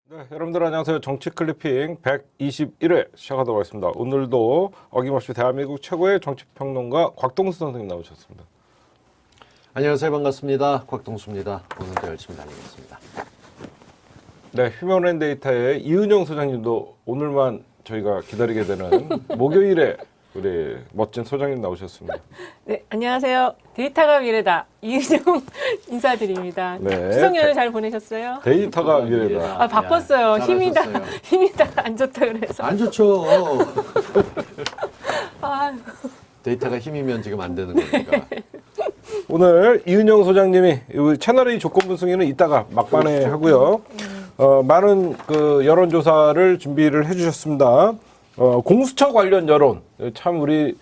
네, 여러분들 안녕하세요. 정치 클리핑 121회 시작하도록 하겠습니다. 오늘도 어김없이 대한민국 최고의 정치평론가 곽동수 선생님 나오셨습니다. 안녕하세요. 반갑습니다. 곽동수입니다. 오늘도 열심히 달리겠습니다. 네, 휴먼앤데이터의 이은영 소장님도 오늘만 저희가 기다리게 되는 목요일에 우리 멋진 소장님 나오셨습니다. 네, 안녕하세요. 데이터가 미래다. 이은영 인사드립니다. 네. 추석 연휴 잘 보내셨어요? 데이터가 미래다. 아, 바빴어요. 야, 힘이다. 잘하셨어요. 힘이다. 안 좋다 그래서. 안 좋죠. 아, 데이터가 힘이면 지금 안 되는 거니까. 오늘 이은영 소장님이 이 채널A 조건부 승인은 이따가 막판에 하고요. 많은 그 여론조사를 준비를 해주셨습니다. 공수처 관련 여론, 참 우리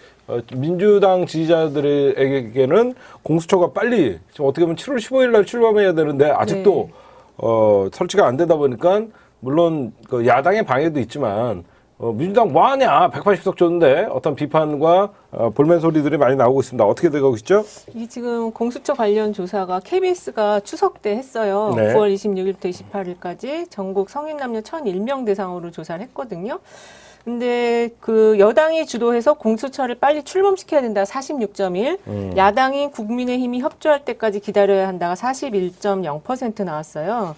민주당 지지자들에게는 공수처가 빨리 지금 어떻게 보면 7월 15일 날 출범해야 되는데 아직도 설치가 안 되다 보니까 물론 그 야당의 방해도 있지만 민주당 뭐하냐 180석 줬는데 어떤 비판과 볼멘 소리들이 많이 나오고 있습니다. 어떻게 되고 있죠? 이 지금 공수처 관련 조사가 KBS가 추석 때 했어요. 네. 9월 26일부터 28일까지 전국 성인 남녀 1,001명 대상으로 조사를 했거든요. 근데 그 여당이 주도해서 공수처를 빨리 출범시켜야 된다 46.1, 야당인 국민의힘이 협조할 때까지 기다려야 한다가 41.0% 나왔어요.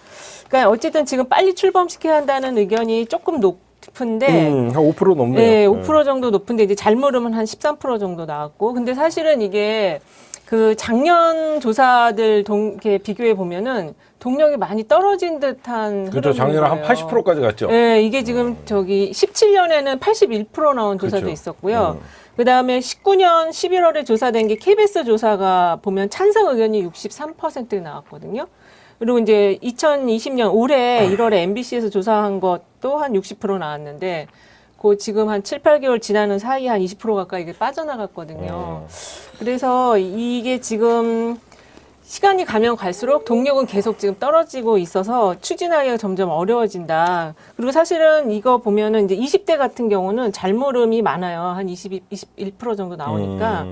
그러니까 어쨌든 지금 빨리 출범시켜야 한다는 의견이 조금 높은데 한 5% 넘네요. 네, 5% 정도 높은데 이제 잘 모르면 한 13% 정도 나왔고, 근데 사실은 이게 그 작년 조사들 이렇게 비교해 보면은 동력이 많이 떨어진 듯한 그렇죠. 작년에 한 80%까지 갔죠. 네, 이게 지금 저기 17년에는 81% 나온 조사도 그렇죠. 있었고요. 그다음에 19년 11월에 조사된 게 KBS 조사가 보면 찬성 의견이 63% 나왔거든요. 그리고 이제 2020년 올해 1월에 MBC에서 조사한 것도 한 60% 나왔는데 그 지금 한 7, 8개월 지나는 사이에 한 20% 가까이 이게 빠져나갔거든요. 그래서 이게 지금 시간이 가면 갈수록 동력은 계속 지금 떨어지고 있어서 추진하기가 점점 어려워진다. 그리고 사실은 이거 보면은 이제 20대 같은 경우는 잘모름이 많아요. 한 21% 정도 나오니까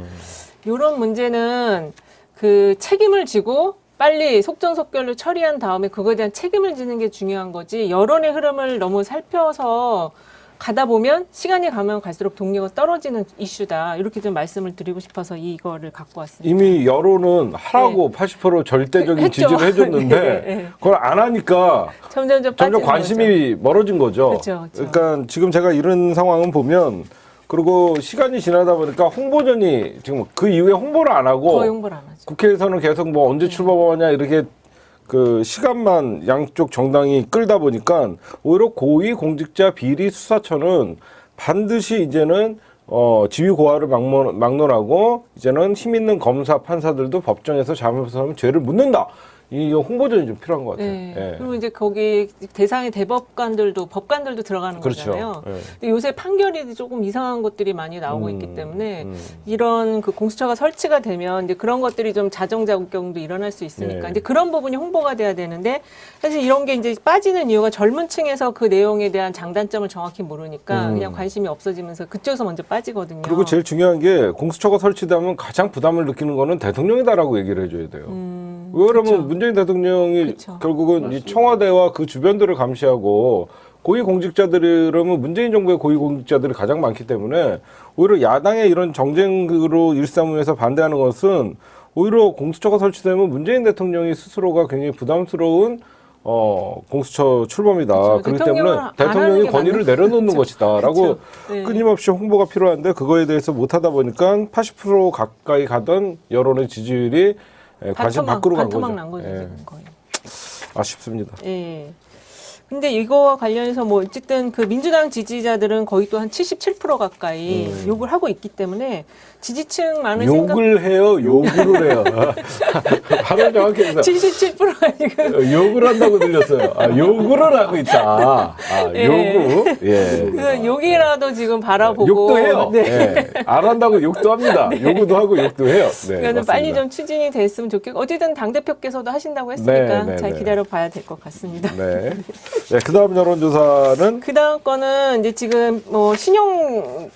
이런 문제는 그 책임을 지고 빨리 속전속결로 처리한 다음에 그거에 대한 책임을 지는 게 중요한 거지 여론의 흐름을 너무 살펴서 가다 보면 시간이 가면 갈수록 동력은 떨어지는 이슈다. 이렇게 좀 말씀을 드리고 싶어서 이거를 갖고 왔습니다. 이미 여론은 하라고 80% 절대적인 했죠. 지지를 해줬는데 네. 그걸 안 하니까 점점 점점 빠지는 관심이 멀어진 거죠. 그렇죠. 그러니까 지금 제가 이런 상황은 보면 그리고 시간이 지나다 보니까 홍보전이 지금 그 이후에 홍보를 안 하고 거의 홍보를 안 하죠. 국회에서는 계속 뭐 언제 출범하냐 이렇게 그 시간만 양쪽 정당이 끌다 보니까 오히려 고위공직자 비리 수사처는 반드시 이제는 지위 고하를 막론하고 이제는 힘 있는 검사 판사들도 법정에서 잘못하면 죄를 묻는다. 이 홍보전이 좀 필요한 것 같아요. 네. 예. 그리고 이제 거기 대상의 대법관들도 법관들도 들어가는 그렇죠. 거잖아요. 예. 근데 요새 판결이 조금 이상한 것들이 많이 나오고 있기 때문에 이런 그 공수처가 설치가 되면 이제 그런 것들이 좀 자정작용도 일어날 수 있으니까 예. 이제 그런 부분이 홍보가 돼야 되는데 사실 이런 게 이제 빠지는 이유가 젊은 층에서 그 내용에 대한 장단점을 정확히 모르니까 그냥 관심이 없어지면서 그쪽에서 먼저 빠지거든요. 그리고 제일 중요한 게 공수처가 설치되면 가장 부담을 느끼는 거는 대통령이다라고 얘기를 해줘야 돼요. 왜 그러면 그쵸. 문재인 대통령이 그쵸. 결국은 이 청와대와 그 주변들을 감시하고 고위공직자들이 그러면 문재인 정부의 고위공직자들이 가장 많기 때문에 오히려 야당의 이런 정쟁으로 일삼으면서 반대하는 것은 오히려 공수처가 설치되면 문재인 대통령이 스스로가 굉장히 부담스러운 공수처 출범이다. 그렇죠. 그렇기 대통령은 때문에 안 하는 대통령이 게 권위를 맞는 내려놓는 거죠. 것이다라고 그렇죠. 네. 끊임없이 홍보가 필요한데 그거에 대해서 못하다 보니까 80% 가까이 가던 여론의 지지율이 관심 밖으로 간 거죠. 반토막 난 거죠, 예. 지금 거의. 아쉽습니다. 예. 근데 이거와 관련해서 뭐 어쨌든 그 민주당 지지자들은 거의 또 한 77% 가까이 욕을 하고 있기 때문에 지지층 많은 욕을 해요, 욕을 해요. 발음 정확히 해서 77%가 지금 욕을 한다고 들렸어요. 욕을 하고 있다. 예. 요구. 예. 그 욕이라도 지금 바라보고 욕도 해요. 네. 예. 안 한다고 욕도 합니다. 요구도 하고 욕도 해요. 네, 그러니까 빨리 맞습니다. 좀 추진이 됐으면 좋겠고 어쨌든 당 대표께서도 하신다고 했으니까 네, 잘 네. 기다려 봐야 될 것 같습니다. 네. 네, 그다음 여론조사는 그 다음 거는 이제 지금 뭐 신용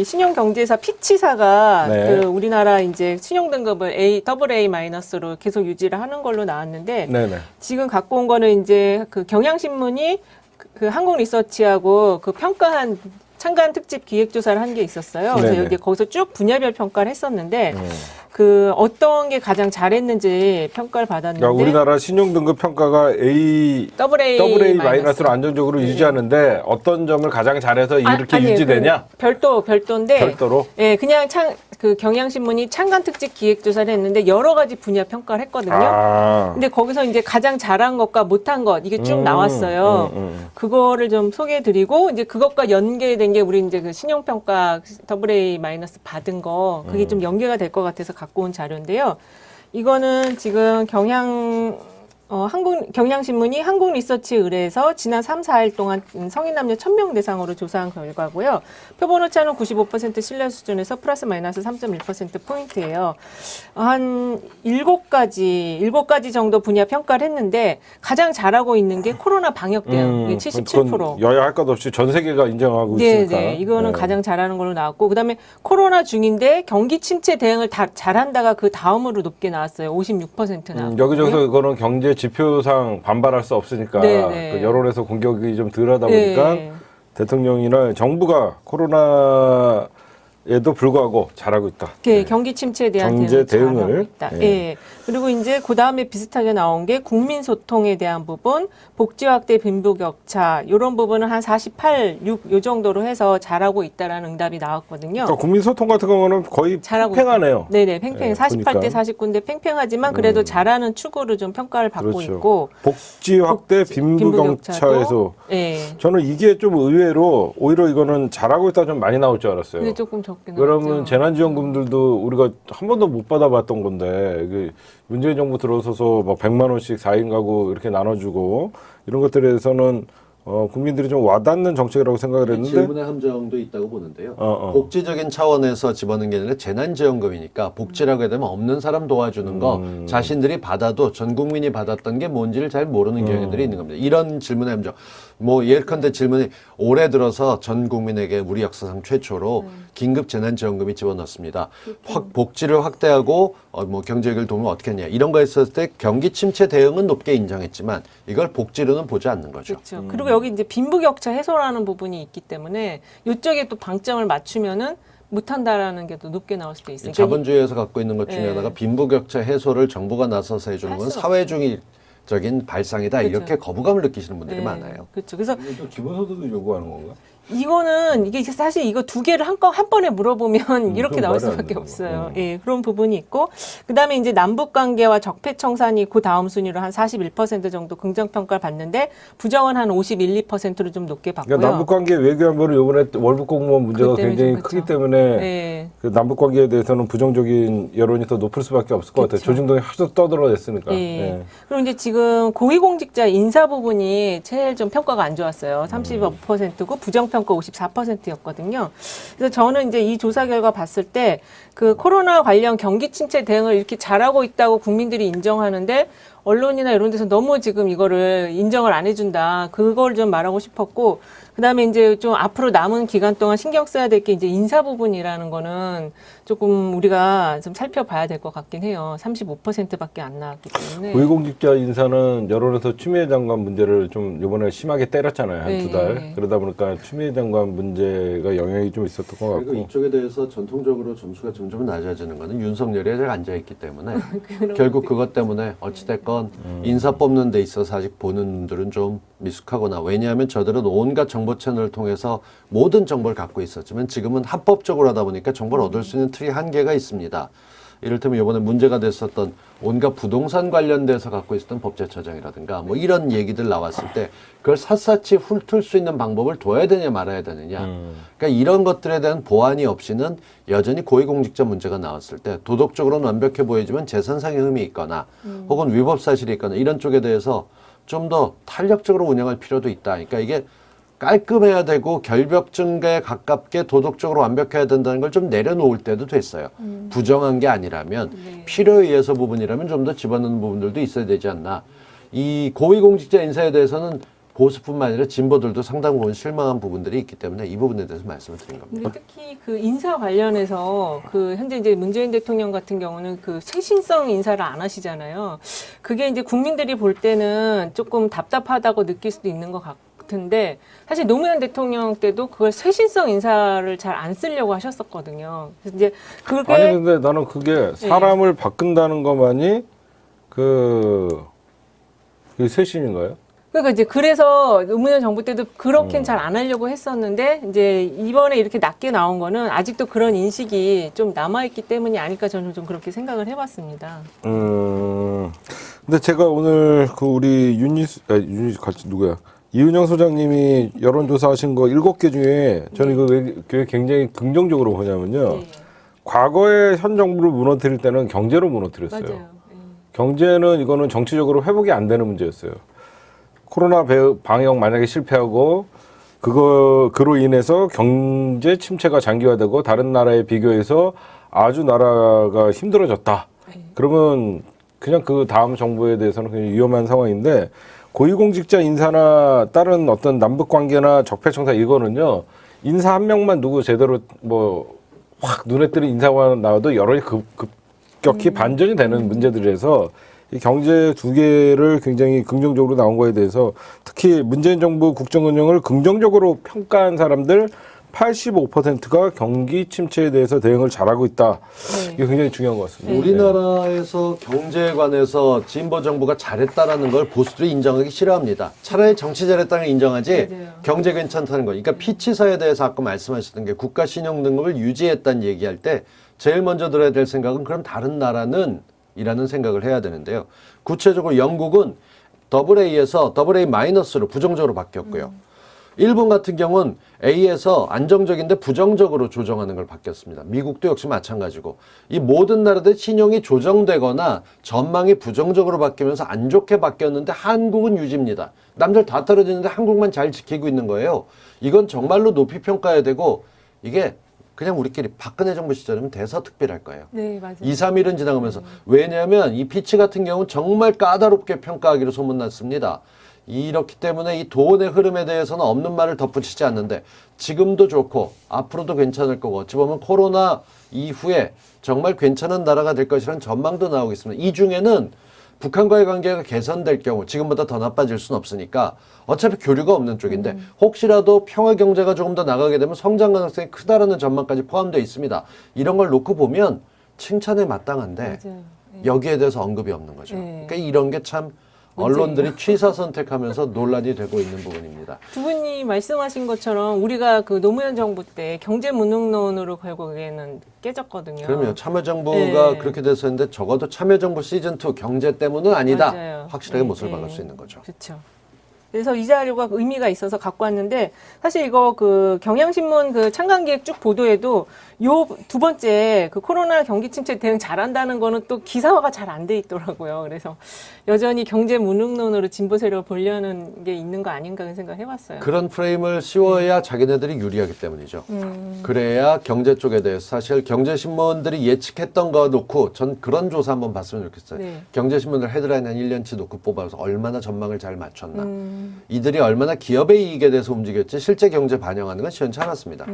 신용경제사 피치사가 네. 그 우리나라 이제 신용등급을 AA 마이너스로 계속 유지를 하는 걸로 나왔는데 네네. 지금 갖고 온 거는 이제 그 경향신문이 그 한국리서치하고 그 평가한 창간 특집 기획조사를 한 게 있었어요. 그래서 네네. 여기 거기서 쭉 분야별 평가를 했었는데 그 어떤 게 가장 잘했는지 평가를 받았는데 그러니까 우리나라 신용등급 평가가 AA 마이너스로 안정적으로 유지하는데 어떤 점을 가장 잘해서 이렇게 아니에요. 유지되냐? 별도인데 별도로? 예, 그냥 그 경향신문이 창간 특집 기획조사를 했는데 여러 가지 분야 평가를 했거든요. 아. 근데 거기서 이제 가장 잘한 것과 못한 것 이게 쭉 나왔어요. 그거를 좀 소개해드리고 이제 그것과 연계된 게 우리 이제 그 신용평가 AA 마이너스 받은 거 그게 좀 연계가 될 것 같아서 갖고 온 자료인데요. 이거는 지금 경향신문이 한국리서치에 의뢰해서 지난 3, 4일 동안 성인 남녀 1000명 대상으로 조사한 결과고요. 표본 오차는 95% 신뢰 수준에서 플러스 마이너스 3.1%포인트예요. 한 7가지 정도 분야 평가를 했는데 가장 잘하고 있는 게 코로나 방역 대응, 이게 77%. 그건 여야 할 것 없이 전 세계가 인정하고 네, 있으니까. 네. 이거는 네. 가장 잘하는 걸로 나왔고, 그다음에 코로나 중인데 경기 침체 대응을 다 잘한다가 그 다음으로 높게 나왔어요. 56% 나왔고. 여기저기서 이거는 경제 지표상 반발할 수 없으니까 네, 네. 그 여론에서 공격이 좀 덜하다 보니까 네. 대통령이나 정부가 코로나에도 불구하고 잘하고 있다. 네, 경기 침체에 대한 경제 대응을 대응을, 잘하고 있다. 예. 예. 그리고 이제 그 다음에 비슷하게 나온 게 국민 소통에 대한 부분, 복지 확대 빈부격차 이런 부분은 한 48, 6 요 정도로 해서 잘하고 있다라는 응답이 나왔거든요. 그러니까 국민 소통 같은 경우는 거의 잘하고 팽팽하네요. 네네, 팽팽해. 예, 48대 보니까. 49인데 팽팽하지만 그래도 잘하는 축으로 좀 평가를 받고 그렇죠. 있고. 복지 확대 빈부격차에서 예. 저는 이게 좀 의외로 오히려 이거는 잘하고 있다 좀 많이 나올 줄 알았어요. 근데 조금 적게 그러면 나왔죠. 재난지원금들도 우리가 한 번도 못 받아봤던 건데 그 문재인 정부 들어서서 막 100만 원씩 4인 가구 이렇게 나눠주고 이런 것들에 대해서는 국민들이 좀 와닿는 정책이라고 생각을 했는데 질문의 함정도 있다고 보는데요. 복지적인 차원에서 집어넣는 게 아니라 재난지원금이니까 복지라고 해야 되면 없는 사람 도와주는 거 자신들이 받아도 전 국민이 받았던 게 뭔지를 잘 모르는 경향들이 있는 겁니다. 이런 질문의 함정. 뭐 예컨대 질문이 올해 들어서 전 국민에게 우리 역사상 최초로 긴급 재난지원금이 집어넣습니다. 복지를 확대하고 뭐 경제를 도우면 어떻게 했냐 이런 거 했을 때 경기 침체 대응은 높게 인정했지만 이걸 복지로는 보지 않는 거죠. 그렇죠. 그리고 여기 이제 빈부격차 해소라는 부분이 있기 때문에 이쪽에 또 방점을 맞추면은 못한다라는 게 더 높게 나올 수도 있어요. 자본주의에서 갖고 있는 것 중에 네. 하나가 빈부격차 해소를 정부가 나서서 해주는 할 건 수 사회주의적인 발상이다 그렇죠. 이렇게 거부감을 느끼시는 분들이 네, 많아요. 그렇죠. 그래서 또 기본소득을 요구하는 건가? 이거는 이게 사실 이거 두 개를 한 번에 물어보면 이렇게 그건 나올 말이 안 수밖에 되는 없어요. 거. 예, 그런 부분이 있고 그다음에 이제 남북 관계와 적폐 청산이 그 다음 순위로 한 41% 정도 긍정 평가를 받는데 부정은 한 51, 2%로 좀 높게 받고요. 그러니까 남북관계 외교안보를 이번에 월북 공무원 문제가 그것 때문에 굉장히 좀 크기 그렇죠. 때문에 예. 그 남북관계에 대해서는 부정적인 여론이 더 높을 수밖에 없을 것 같아요. 그쵸. 조중동이 하도 떠들어댔으니까. 예. 예. 그리고 이제 지금 고위공직자 인사 부분이 제일 좀 평가가 안 좋았어요. 35%고 부정평가 54%였거든요. 그래서 저는 이제 이 조사 결과 봤을 때 그 코로나 관련 경기 침체 대응을 이렇게 잘하고 있다고 국민들이 인정하는데 언론이나 이런 데서 너무 지금 이거를 인정을 안 해준다. 그걸 좀 말하고 싶었고, 그 다음에 이제 좀 앞으로 남은 기간 동안 신경 써야 될 게 이제 인사 부분이라는 거는 조금 우리가 좀 살펴봐야 될 것 같긴 해요. 35%밖에 안 나왔기 때문에. 고위공직자 인사는 여론에서 추미애 장관 문제를 좀 이번에 심하게 때렸잖아요. 한 두 달. 네. 그러다 보니까 추미애 장관 문제가 영향이 좀 있었던 것 그리고 같고. 이쪽에 대해서 전통적으로 점수가 점점 낮아지는 거는 윤석열이 아직 앉아있기 때문에 결국 그것 때문에 어찌됐건 인사 뽑는 데 있어서 아직 보는 분들은 좀 미숙하거나 왜냐하면 저들은 온갖 정보 채널을 통해서 모든 정보를 갖고 있었지만 지금은 합법적으로 하다 보니까 정보를 얻을 수 있는 틀이 한계가 있습니다. 이를테면 이번에 문제가 됐었던 온갖 부동산 관련돼서 갖고 있었던 법제처장이라든가 뭐 이런 얘기들 나왔을 때 그걸 샅샅이 훑을 수 있는 방법을 둬야 되냐 말아야 되느냐. 그러니까 이런 것들에 대한 보완이 없이는 여전히 고위공직자 문제가 나왔을 때 도덕적으로는 완벽해 보이지만 재산상의 흠이 있거나 혹은 위법 사실이 있거나 이런 쪽에 대해서 좀 더 탄력적으로 운영할 필요도 있다. 그러니까 이게 깔끔해야 되고 결벽증가에 가깝게 도덕적으로 완벽해야 된다는 걸 좀 내려놓을 때도 됐어요. 부정한 게 아니라면 필요에 의해서 부분이라면 좀 더 집어넣는 부분들도 있어야 되지 않나. 이 고위공직자 인사에 대해서는 보수뿐만 아니라 진보들도 상당 부분 실망한 부분들이 있기 때문에 이 부분에 대해서 말씀을 드린 겁니다. 근데 특히 그 인사 관련해서 그 현재 이제 문재인 대통령 같은 경우는 그 쇄신성 인사를 안 하시잖아요. 그게 이제 국민들이 볼 때는 조금 답답하다고 느낄 수도 있는 것 같은데 사실 노무현 대통령 때도 그걸 쇄신성 인사를 잘 안 쓰려고 하셨었거든요. 그래서 이제 그게 아니 근데 나는 그게 사람을 바꾼다는 것만이 그 쇄신인가요? 그러니까 이제 그래서 노무현 정부 때도 그렇게는 잘 안 하려고 했었는데 이제 이번에 이렇게 낮게 나온 거는 아직도 그런 인식이 좀 남아있기 때문이 아닐까 저는 좀 그렇게 생각을 해봤습니다. 근데 제가 오늘 그 우리 윤희수 같이 누구야? 이은영 소장님이 여론조사 하신 거 7개 중에 저는 이거 굉장히 긍정적으로 보냐면요. 네. 과거에 현 정부를 무너뜨릴 때는 경제로 무너뜨렸어요. 맞아요. 경제는 이거는 정치적으로 회복이 안 되는 문제였어요. 코로나 방역 만약에 실패하고 그로 인해서 경제 침체가 장기화되고 다른 나라에 비교해서 아주 나라가 힘들어졌다. 그러면 그냥 그 다음 정부에 대해서는 그냥 위험한 상황인데 고위공직자 인사나 다른 어떤 남북 관계나 적폐청사 이거는요. 인사 한 명만 누구 제대로 뭐 확 눈에 띄는 인사가 나와도 여론이 급격히 반전이 되는 문제들에서 이 경제 두 개를 굉장히 긍정적으로 나온 거에 대해서 특히 문재인 정부 국정운영을 긍정적으로 평가한 사람들 85%가 경기 침체에 대해서 대응을 잘하고 있다. 네. 이게 굉장히 중요한 것 같습니다. 우리나라에서 경제에 관해서 진보 정부가 잘했다라는 걸 보수들이 인정하기 싫어합니다. 차라리 정치 잘했다는 걸 인정하지 맞아요. 경제 괜찮다는 거. 그러니까 피치사에 대해서 아까 말씀하셨던 게 국가 신용 등급을 유지했다는 얘기할 때 제일 먼저 들어야 될 생각은 그럼 다른 나라는 이라는 생각을 해야 되는데요. 구체적으로 영국은 AA-에서 AA-로 부정적으로 바뀌었고요. 일본 같은 경우는 A에서 안정적인데 부정적으로 조정하는 걸 바뀌었습니다. 미국도 역시 마찬가지고 이 모든 나라들 신용이 조정되거나 전망이 부정적으로 바뀌면서 안 좋게 바뀌었는데 한국은 유지입니다. 남들 다 떨어지는데 한국만 잘 지키고 있는 거예요. 이건 정말로 높이 평가해야 되고 이게 그냥 우리끼리 박근혜 정부 시절이면 대서특필할 거예요. 네, 맞아요. 2, 3일은 지나가면서. 왜냐하면 이 피치 같은 경우는 정말 까다롭게 평가하기로 소문났습니다. 이렇기 때문에 이 돈의 흐름에 대해서는 없는 말을 덧붙이지 않는데 지금도 좋고 앞으로도 괜찮을 거고 어찌 보면 코로나 이후에 정말 괜찮은 나라가 될 것이라는 전망도 나오고 있습니다. 이 중에는 북한과의 관계가 개선될 경우 지금보다 더 나빠질 수는 없으니까 어차피 교류가 없는 쪽인데 혹시라도 평화 경제가 조금 더 나가게 되면 성장 가능성이 크다라는 전망까지 포함되어 있습니다. 이런 걸 놓고 보면 칭찬에 마땅한데 맞아요. 여기에 대해서 언급이 없는 거죠. 네. 그러니까 이런 게 참 언론들이 취사 선택하면서 논란이 되고 있는 부분입니다. 두 분이 말씀하신 것처럼 우리가 그 노무현 정부 때 경제 무능론으로 결국에는 깨졌거든요. 그러면 참여정부가 네. 그렇게 됐었는데 적어도 참여정부 시즌2 경제 때문은 아니다. 맞아요. 확실하게 네, 못을 네. 박을 수 있는 거죠. 그렇죠. 그래서 이 자료가 의미가 있어서 갖고 왔는데 사실 이거 그 경향신문 그 창간기획 쭉 보도에도 요 두 번째 그 코로나 경기 침체 대응 잘한다는 거는 또 기사화가 잘 안 돼 있더라고요. 그래서 여전히 경제 무능론으로 진보 세력을 보려는 게 있는 거 아닌가 그런 생각 해봤어요. 그런 프레임을 씌워야 자기네들이 유리하기 때문이죠. 그래야 경제 쪽에 대해서 사실 경제신문들이 예측했던 거 놓고 전 그런 조사 한번 봤으면 좋겠어요. 네. 경제신문들 헤드라인 한 1년치 놓고 뽑아서 얼마나 전망을 잘 맞췄나. 이들이 얼마나 기업의 이익에 대해서 움직였지 실제 경제 반영하는 건 시원치 않았습니다.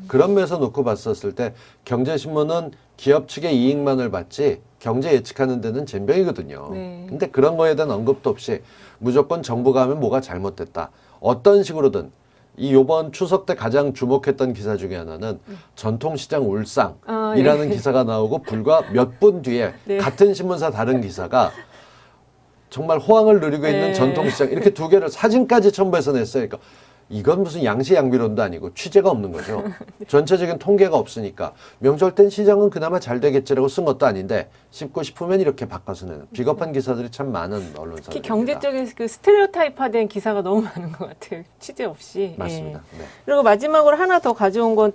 그런 면에서 놓고 봤었을 때 경제신문은 기업 측의 이익만을 봤지 경제 예측하는 데는 젬병이거든요. 네. 근데 그런 거에 대한 언급도 없이 무조건 정부가 하면 뭐가 잘못됐다. 어떤 식으로든 이 요번 추석 때 가장 주목했던 기사 중에 하나는 전통시장 울상이라는 예. 기사가 나오고 불과 몇 분 뒤에 네. 같은 신문사 다른 기사가 정말 호황을 누리고 있는 네. 전통시장 이렇게 두 개를 사진까지 첨부해서 냈어요. 그러니까 이건 무슨 양시양비론도 아니고 취재가 없는 거죠. 전체적인 통계가 없으니까 명절 땐 시장은 그나마 잘 되겠지라고 쓴 것도 아닌데 씹고 싶으면 이렇게 바꿔서 내는 비겁한 기사들이 참 많은 특히 언론사들입니다. 경제 쪽에 그 스테레오타입화된 기사가 너무 많은 것 같아요. 취재 없이. 맞습니다. 예. 네. 그리고 마지막으로 하나 더 가져온 건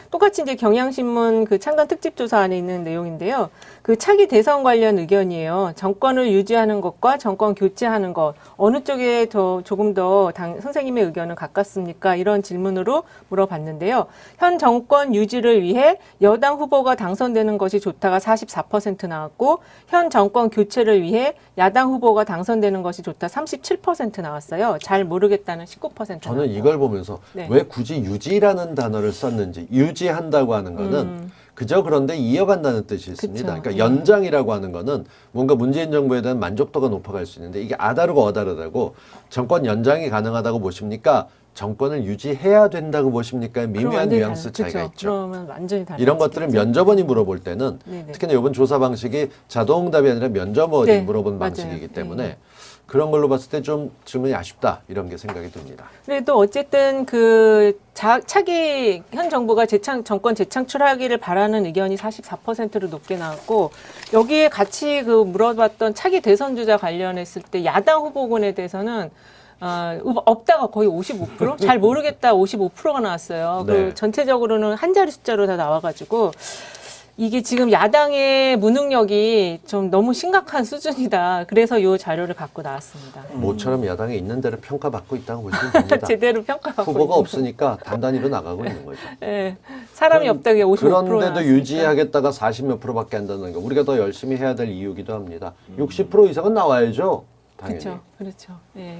똑같이 이제 경향신문 그 창간 특집 조사 안에 있는 내용인데요. 그 차기 대선 관련 의견이에요. 정권을 유지하는 것과 정권 교체하는 것 어느 쪽에 더 조금 더 선생님의 의견은 가깝습니까? 이런 질문으로 물어봤는데요. 현 정권 유지를 위해 여당 후보가 당선되는 것이 좋다가 44% 나왔고 현 정권 교체를 위해 야당 후보가 당선되는 것이 좋다 37% 나왔어요. 잘 모르겠다는 19% 저는 나왔고. 이걸 보면서 네. 왜 굳이 유지라는 단어를 썼는지, 유지한다고 하는 거는 그저 그런데 이어간다는 뜻이 있습니다. 그쵸. 그러니까 연장이라고 하는 거는 뭔가 문재인 정부에 대한 만족도가 높아갈 수 있는데 이게 아다르고 어다르다고 정권 연장이 가능하다고 보십니까? 정권을 유지해야 된다고 보십니까? 미묘한 뉘앙스 차이가 있죠. 그러면 완전히 다르죠. 이런 것들을 면접원이 물어볼 때는 네네. 특히나 이번 조사 방식이 자동응답이 아니라 면접원이 네, 물어본 맞아요. 방식이기 때문에 네. 그런 걸로 봤을 때 좀 질문이 아쉽다 이런 게 생각이 듭니다. 그래도 어쨌든 그 차기 현 정부가 정권 재창출하기를 바라는 의견이 44%로 높게 나왔고 여기에 같이 그 물어봤던 차기 대선 주자 관련했을 때 야당 후보군에 대해서는 없다가 거의 55%? 잘 모르겠다 55%가 나왔어요. 네. 그 전체적으로는 한 자리 숫자로 다 나와가지고 이게 지금 야당의 무능력이 좀 너무 심각한 수준이다. 그래서 이 자료를 갖고 나왔습니다. 모처럼 야당에 있는 대로 평가받고 있다고 보시면 됩니다. 제대로 평가하고 후보가 있는 없으니까 단단히로 나가고 있는 거죠. 예, 사람이 없다게 55% 그런데도 나왔으니까. 유지하겠다가 40몇 프로밖에 안 된다는 거. 우리가 더 열심히 해야 될 이유기도 합니다. 60% 이상은 나와야죠. 당연히. 그렇죠, 그렇죠. 예.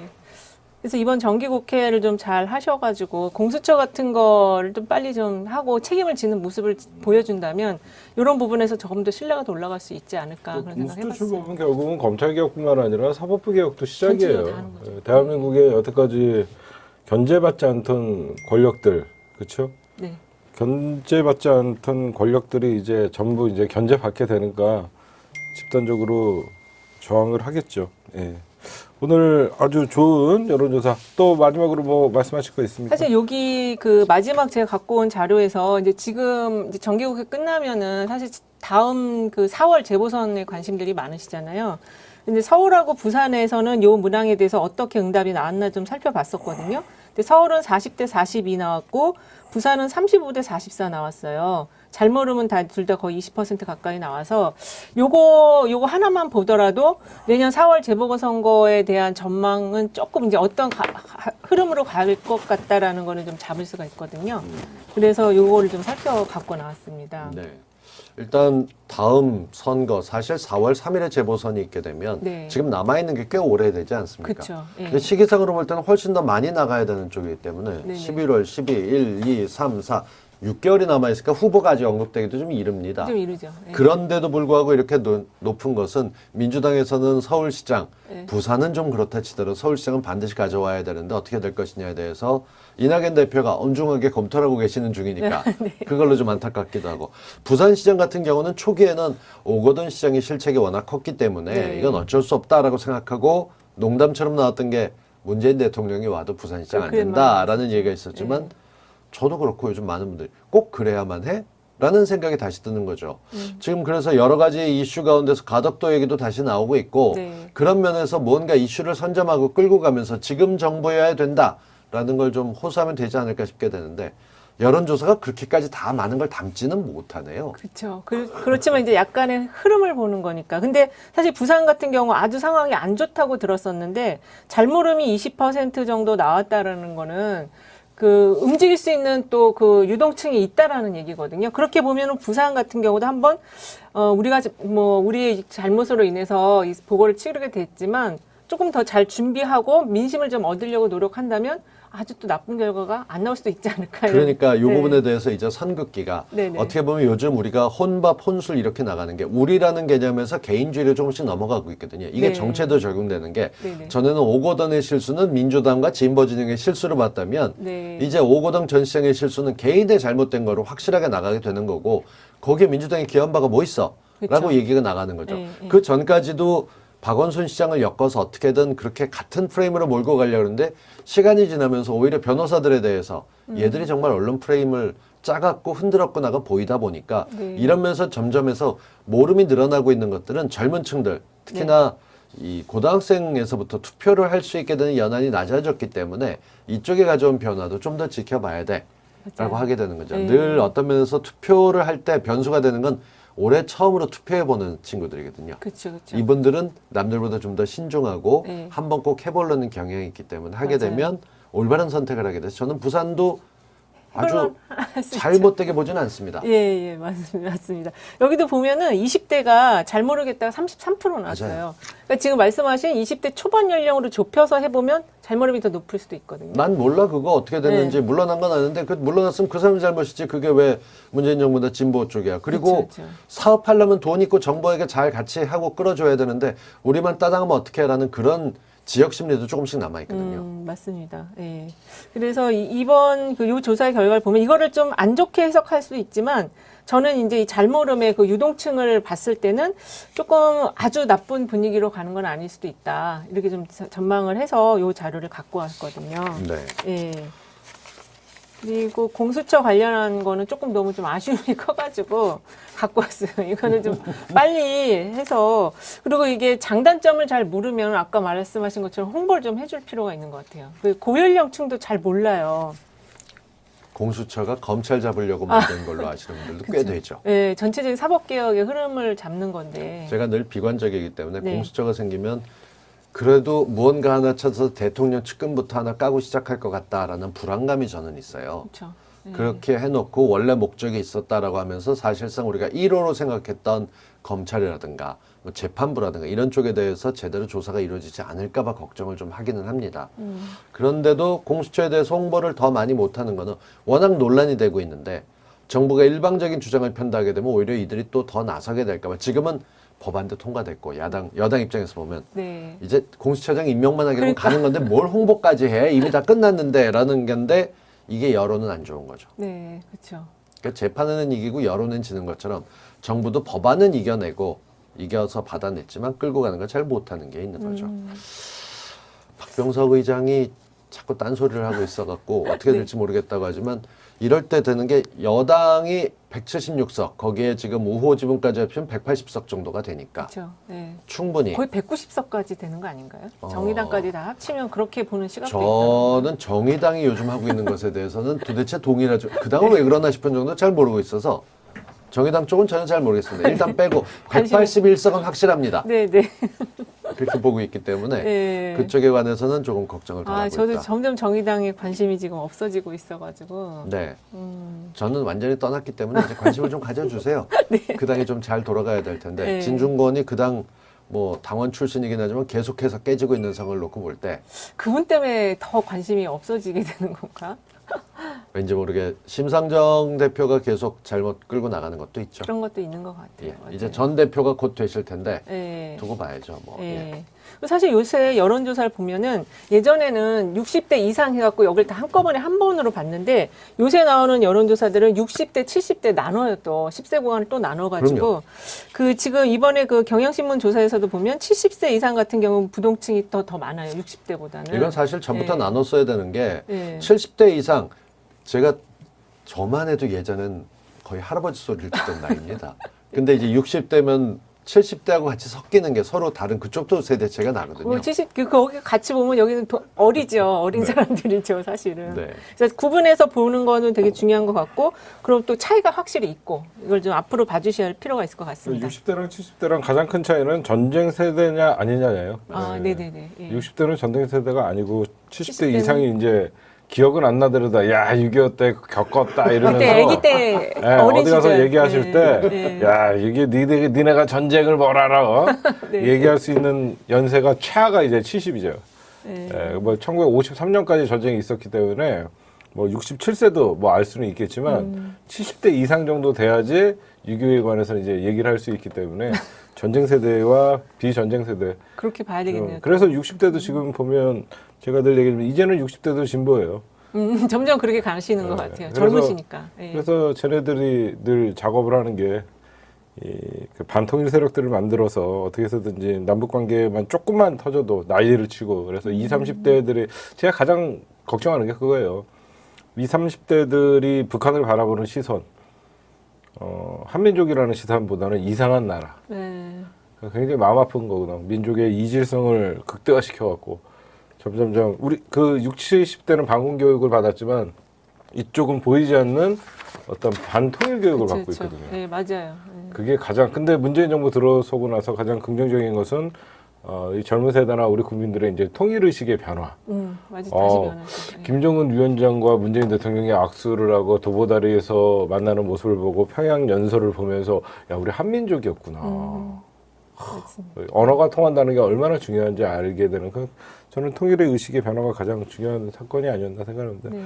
그래서 이번 정기국회를 좀 잘 하셔가지고 공수처 같은 거를 좀 빨리 좀 하고 책임을 지는 모습을 보여준다면 이런 부분에서 조금 더 신뢰가 더 올라갈 수 있지 않을까 그런 생각 공수처 해봤어요. 출범은 결국은 검찰개혁뿐만 아니라 사법부 개혁도 시작이에요. 전체적으로 다 하는 거죠. 예, 대한민국의 여태까지 견제받지 않던 권력들, 그렇죠? 네, 견제받지 않던 권력들이 이제 전부 이제 견제받게 되니까 집단적으로 저항을 하겠죠. 예. 오늘 아주 좋은 여론조사. 또 마지막으로 뭐 말씀하실 거 있습니까? 사실 여기 그 마지막 제가 갖고 온 자료에서 이제 지금 이제 정기국회 끝나면은 사실 다음 그 4월 재보선에 관심들이 많으시잖아요. 근데 서울하고 부산에서는 요 문항에 대해서 어떻게 응답이 나왔나 좀 살펴봤었거든요. 근데 서울은 40대 42 나왔고 부산은 35대 44 나왔어요. 잘 모르면 둘 다 거의 20% 가까이 나와서 요거 하나만 보더라도 내년 4월 재보궐선거에 대한 전망은 조금 이제 어떤 흐름으로 갈 것 같다라는 거는 좀 잡을 수가 있거든요. 그래서 요거를 좀 갖고 나왔습니다. 네. 일단 다음 선거 사실 4월 3일에 재보선이 있게 되면 네. 지금 남아있는 게 꽤 오래되지 않습니까? 그쵸. 예. 근데 시기상으로 볼 때는 훨씬 더 많이 나가야 되는 쪽이기 때문에 네네. 11월, 12, 1, 2, 3, 4, 6개월이 남아있으니까 후보가 아직 언급되기도 좀 이릅니다. 좀 이르죠. 예. 그런데도 불구하고 이렇게 높은 것은 민주당에서는 서울시장, 네. 부산은 좀 그렇다 치더라도 서울시장은 반드시 가져와야 되는데 어떻게 될 것이냐에 대해서 이낙연 대표가 엄중하게 검토를 하고 계시는 중이니까 그걸로 좀 안타깝기도 하고 부산시장 같은 경우는 초기에는 오거돈 시장의 실책이 워낙 컸기 때문에 네. 이건 어쩔 수 없다라고 생각하고 농담처럼 나왔던 게 문재인 대통령이 와도 부산시장 안 된다라는 얘기가 있었지만 네. 저도 그렇고 요즘 많은 분들이 꼭 그래야만 해? 라는 생각이 다시 드는 거죠. 지금 그래서 여러 가지 이슈 가운데서 가덕도 얘기도 다시 나오고 있고 네. 그런 면에서 뭔가 이슈를 선점하고 끌고 가면서 지금 정부여야 된다라는 걸 좀 호소하면 되지 않을까 싶게 되는데 여론조사가 그렇게까지 다 많은 걸 담지는 못하네요. 그렇죠. 그렇지만 이제 약간의 흐름을 보는 거니까. 근데 사실 부산 같은 경우 아주 상황이 안 좋다고 들었었는데 잘모름이 20% 정도 나왔다라는 거는 그 움직일 수 있는 또 그 유동층이 있다라는 얘기거든요. 그렇게 보면은 부산 같은 경우도 한번 우리가 뭐 우리의 잘못으로 인해서 이 보궐을 치르게 됐지만 조금 더 잘 준비하고 민심을 좀 얻으려고 노력한다면 아주 또 나쁜 결과가 안 나올 수도 있지 않을까. 그러니까 이 네. 부분에 대해서 이제 선긋기가 네네. 어떻게 보면 요즘 우리가 혼밥, 혼술 이렇게 나가는 게 우리라는 개념에서 개인주의로 조금씩 넘어가고 있거든요. 이게 네. 정체도 적용되는 게 네네. 전에는 오거돈의 실수는 민주당과 진보진영의 실수로 봤다면 네. 이제 오거돈 전 시장의 실수는 개인의 잘못된 거로 확실하게 나가게 되는 거고 거기에 민주당이 기여한 바가 뭐 있어? 라고 그쵸. 얘기가 나가는 거죠. 네, 네. 그 전까지도 박원순 시장을 엮어서 어떻게든 그렇게 같은 프레임으로 몰고 가려고 하는데 시간이 지나면서 오히려 변호사들에 대해서 얘들이 정말 언론 프레임을 짜갖고 흔들었구나가 보이다 보니까 네. 이러면서 점점해서 모름이 늘어나고 있는 것들은 젊은 층들 특히나 이 고등학생에서부터 투표를 할 수 있게 되는 연한이 낮아졌기 때문에 이쪽에 가져온 변화도 좀 더 지켜봐야 돼 라고 맞아요. 하게 되는 거죠. 네. 늘 어떤 면에서 투표를 할 때 변수가 되는 건 올해 처음으로 투표해보는 친구들이거든요. 그렇죠, 그렇죠. 이분들은 남들보다 좀 더 신중하고 네. 한번 꼭 해보려는 경향이 있기 때문에 하게 맞아요. 되면 올바른 선택을 하게 돼서 저는 부산도 아주 해볼만 할수 있죠. 잘못되게 보지는 않습니다. 예, 맞습니다. 여기도 보면은 20대가 잘 모르겠다가 33% 나왔어요. 맞아요. 그러니까 지금 말씀하신 20대 초반 연령으로 좁혀서 해보면 잘 모름이 더 높을 수도 있거든요. 난 몰라 그거 어떻게 됐는지 물러난 건 아는데 그 물러났으면 그 사람이 잘못이지 그게 왜 문재인 정부다 진보 쪽이야. 그리고 그쵸. 사업하려면 돈 있고 정부에게 잘 같이 하고 끌어줘야 되는데 우리만 따당하면 어떻게 해라는 그런 지역 심리도 조금씩 남아있거든요. 맞습니다. 예. 그래서 이번 요 조사의 결과를 보면 이거를 좀 안 좋게 해석할 수도 있지만 저는 이제 이 잘모름의 그 유동층을 봤을 때는 조금 아주 나쁜 분위기로 가는 건 아닐 수도 있다. 이렇게 좀 전망을 해서 요 자료를 갖고 왔거든요. 네. 예. 그리고 공수처 관련한 거는 조금 너무 좀 아쉬움이 커가지고 갖고 왔어요. 이거는 좀 빨리 해서 그리고 이게 장단점을 잘 모르면 아까 말씀하신 것처럼 홍보를 좀 해줄 필요가 있는 것 같아요. 그 고연령층도 잘 몰라요. 공수처가 검찰 잡으려고 만든 걸로 아시는 분들도 꽤 되죠. 예, 전체적인 사법개혁의 흐름을 잡는 건데. 제가 늘 비관적이기 때문에 네. 공수처가 생기면 그래도 무언가 하나 찾아서 대통령 측근부터 하나 까고 시작할 것 같다라는 불안감이 저는 있어요. 그렇죠. 그렇게 해놓고 원래 목적이 있었다라고 하면서 사실상 우리가 1호로 생각했던 검찰이라든가 뭐 재판부라든가 이런 쪽에 대해서 제대로 조사가 이루어지지 않을까 봐 걱정을 좀 하기는 합니다. 그런데도 공수처에 대해서 홍보를 더 많이 못하는 거는 워낙 논란이 되고 있는데 정부가 일방적인 주장을 편다하게 되면 오히려 이들이 또 더 나서게 될까 봐 지금은 법안도 통과됐고 여당 입장에서 보면 네. 이제 공수처장 임명만 하게 되면 그러니까. 가는 건데 뭘 홍보까지 해 이미 다 끝났는데 라는 건데 이게 여론은 안 좋은 거죠. 네, 그렇죠. 그러니까 재판은 이기고 여론은 지는 것처럼 정부도 법안은 이겨서 받아냈지만 끌고 가는 걸 잘 못하는 게 있는 거죠. 박병석 의장이 자꾸 딴소리를 하고 있어갖고 어떻게 될지 모르겠다고 하지만 이럴 때 되는 게 여당이 176석 거기에 지금 우호 지분까지 합치면 180석 정도가 되니까 그렇죠. 네. 충분히 거의 190석까지 되는 거 아닌가요? 정의당까지 다 합치면 그렇게 보는 시각도 저는 정의당이 요즘 하고 있는 것에 대해서는 도대체 동일하죠. 그 당은 왜 그러나 싶은 정도 잘 모르고 있어서 정의당 쪽은 저는 잘 모르겠습니다. 일단 빼고 181석은 확실합니다. 네, 네. 그렇게 보고 있기 때문에 네. 그쪽에 관해서는 조금 걱정을 더 하고 저도 있다. 점점 정의당에 관심이 지금 없어지고 있어가지고. 네, 저는 완전히 떠났기 때문에 이제 관심을 좀 가져주세요. 그 당이 좀 잘 돌아가야 될 텐데 네. 진중권이 그 당 뭐 당원 출신이긴 하지만 계속해서 깨지고 있는 상을 놓고 볼 때 그분 때문에 더 관심이 없어지게 되는 건가? 왠지 모르게 심상정 대표가 계속 잘못 끌고 나가는 것도 있죠. 그런 것도 있는 것 같아요. 예, 맞아요. 이제 전 대표가 곧 되실 텐데 예. 두고 봐야죠. 뭐. 예. 예. 사실 요새 여론조사를 보면은 예전에는 60대 이상 해갖고 여길 다 한꺼번에 한 번으로 봤는데 요새 나오는 여론조사들은 60대, 70대 나눠요 또 10세 구간을 또 나눠가지고 그럼요. 그 지금 이번에 그 경향신문 조사에서도 보면 70세 이상 같은 경우는 부동층이 더 많아요 60대보다는. 이건 사실 전부터 예. 나눴어야 되는 게 예. 70대 이상 제가 저만 해도 예전엔 거의 할아버지 소리를 듣던 나이입니다. 근데 이제 60대면 70대하고 같이 섞이는 게 서로 다른 그쪽도 세대차가 나거든요. 70, 거기 같이 보면 여기는 어리죠. 어린 사람들이죠, 사실은. 네. 그래서 구분해서 보는 거는 되게 중요한 것 같고, 그럼 또 차이가 확실히 있고, 이걸 좀 앞으로 봐주셔야 할 필요가 있을 것 같습니다. 60대랑 70대랑 가장 큰 차이는 전쟁 세대냐 아니냐예요. 아, 네네네. 예. 60대는 전쟁 세대가 아니고 70대 70대는 이상이 이제 기억은 안 나더라도 야 6.25 때 겪었다 이러면서 그때 아기 때 예, 어린 어디 가서 시절. 얘기하실 예, 때 예. 야 이게 니네가 전쟁을 뭘 알아 네. 얘기할 수 있는 연세가 최하가 이제 70이죠. 예. 뭐 1953년까지 전쟁이 있었기 때문에 뭐 67세도 뭐 알 수는 있겠지만 70대 이상 정도 돼야지 6.25에 관해서 이제 얘기를 할 수 있기 때문에 전쟁 세대와 비전쟁 세대. 그렇게 봐야 되겠네요. 그래서 60대도 지금 보면 제가 늘 얘기하지만 이제는 60대도 진보예요. 점점 그렇게 가시는 것 네. 같아요. 그래서- 젊으시니까. 예. 그래서 쟤네들이 늘 작업을 하는 게 그 반통일 세력들을 만들어서 어떻게 해서든지 남북 관계만 조금만 터져도 난리를 치고 그래서 20, 30대들이 제가 가장 걱정하는 게 그거예요. 20, 30대들이 북한을 바라보는 시선, 한민족이라는 시선보다는 이상한 나라. 네. 굉장히 마음 아픈 거구나. 민족의 이질성을 극대화시켜갖고 점점점 우리 그 60, 70대는 반공 교육을 받았지만 이쪽은 보이지 않는 어떤 반통일 교육을 그쵸, 받고 그쵸. 있거든요. 네, 맞아요. 그게 가장 근데 문재인 정부 들어서고 나서 가장 긍정적인 것은 이 젊은 세대나 우리 국민들의 이제 통일 의식의 변화. 맞아, 다시 어, 변하죠. 네. 김정은 위원장과 문재인 대통령이 악수를 하고 도보다리에서 만나는 모습을 보고 평양 연설을 보면서 야 우리 한민족이었구나. 맞습니다. 언어가 통한다는 게 얼마나 중요한지 알게 되는 저는 통일의 의식의 변화가 가장 중요한 사건이 아니었나 생각하는데 네.